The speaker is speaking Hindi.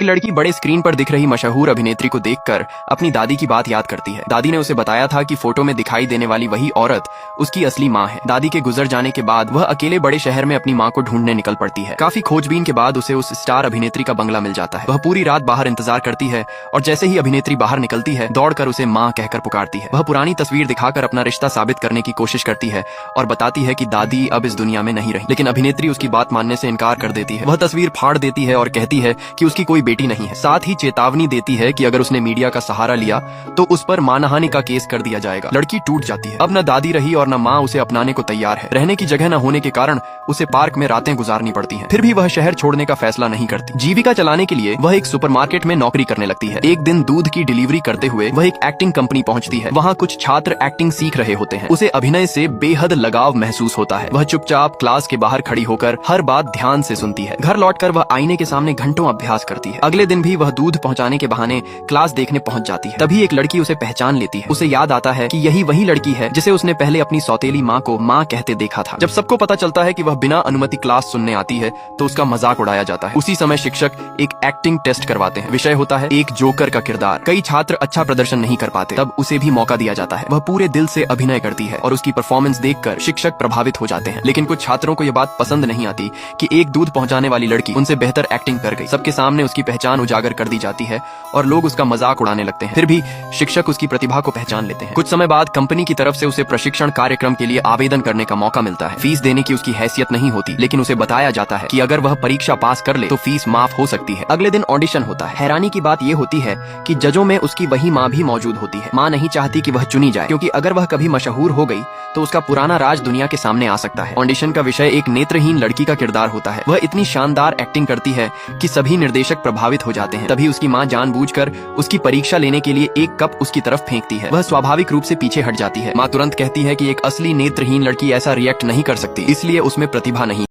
लड़की बड़े स्क्रीन पर दिख रही मशहूर अभिनेत्री को देखकर अपनी दादी की बात याद करती है। दादी ने उसे बताया था कि फोटो में दिखाई देने वाली वही औरत उसकी असली माँ है। दादी के गुजर जाने के बाद वह अकेले बड़े शहर में अपनी माँ को ढूंढने निकल पड़ती है। काफी खोजबीन के बाद उसे उस स्टार अभिनेत्री का बंगला मिल जाता है। वह पूरी रात बाहर इंतजार करती है और जैसे ही अभिनेत्री बाहर निकलती है दौड़कर उसे माँ कहकर पुकारती है। वह पुरानी तस्वीर दिखाकर अपना रिश्ता साबित करने की कोशिश करती है और बताती है कि दादी अब इस दुनिया में नहीं रही, लेकिन अभिनेत्री उसकी बात मानने से इनकार कर देती है। वह तस्वीर फाड़ देती है और कहती है कि उसकी कोई बेटी नहीं है। साथ ही चेतावनी देती है कि अगर उसने मीडिया का सहारा लिया तो उस पर मानहानि का केस कर दिया जाएगा। लड़की टूट जाती है। अब न दादी रही और न माँ उसे अपनाने को तैयार है। रहने की जगह न होने के कारण उसे पार्क में रातें गुजारनी पड़ती हैं। फिर भी वह शहर छोड़ने का फैसला नहीं करती। जीविका चलाने के लिए वह एक सुपरमार्केट में नौकरी करने लगती है। एक दिन दूध की डिलीवरी करते हुए वह एक एक्टिंग कंपनी पहुंचती है। वहाँ कुछ छात्र एक्टिंग सीख रहे होते हैं। उसे अभिनय से बेहद लगाव महसूस होता है। वह चुपचाप क्लास के बाहर खड़ी होकर हर बात ध्यान से सुनती है। घर लौटकर वह आईने के सामने घंटों अभ्यास करती है। अगले दिन भी वह दूध पहुंचाने के बहाने क्लास देखने पहुंच जाती है। तभी एक लड़की उसे पहचान लेती है। उसे याद आता है कि यही वही लड़की है जिसे उसने पहले अपनी सौतेली माँ को माँ कहते देखा था। जब सबको पता चलता है कि वह बिना अनुमति क्लास सुनने आती है तो उसका मजाक उड़ाया जाता है। उसी समय शिक्षक एक एक्टिंग टेस्ट करवाते हैं। विषय होता है एक जोकर का किरदार। कई छात्र अच्छा प्रदर्शन नहीं कर पाते, तब उसे भी मौका दिया जाता है। वह पूरे दिल से अभिनय करती है और उसकी परफॉर्मेंस देखकर शिक्षक प्रभावित हो जाते हैं। लेकिन कुछ छात्रों को यह बात पसंद नहीं आती कि एक दूध पहुंचाने वाली लड़की उनसे बेहतर एक्टिंग कर गई। सबके सामने उसकी पहचान उजागर कर दी जाती है और लोग उसका मजाक उड़ाने लगते हैं। फिर भी शिक्षक उसकी प्रतिभा को पहचान लेते हैं। कुछ समय बाद कंपनी की तरफ से उसे प्रशिक्षण कार्यक्रम के लिए आवेदन करने का मौका मिलता है। फीस देने की उसकी हैसियत नहीं होती, लेकिन उसे बताया जाता है कि अगर वह परीक्षा पास कर ले तो फीस माफ हो सकती है। अगले दिन ऑडिशन होता है। हैरानी की बात यह होती है कि जजों में उसकी वही माँ भी मौजूद होती है। माँ नहीं चाहती कि वह चुनी जाए, क्योंकि अगर वह कभी मशहूर हो गई तो उसका पुराना राज दुनिया के सामने आ सकता है। ऑडिशन का विषय एक नेत्रहीन लड़की का किरदार होता है। वह इतनी शानदार एक्टिंग करती है कि सभी निर्देशक प्रभावित हो जाते हैं। तभी उसकी माँ जानबूझकर उसकी परीक्षा लेने के लिए एक कप उसकी तरफ फेंकती है। वह स्वाभाविक रूप से पीछे हट जाती है। माँ तुरंत कहती है कि एक असली नेत्रहीन लड़की ऐसा रिएक्ट नहीं कर सकती, इसलिए उसमें प्रतिभा नहीं।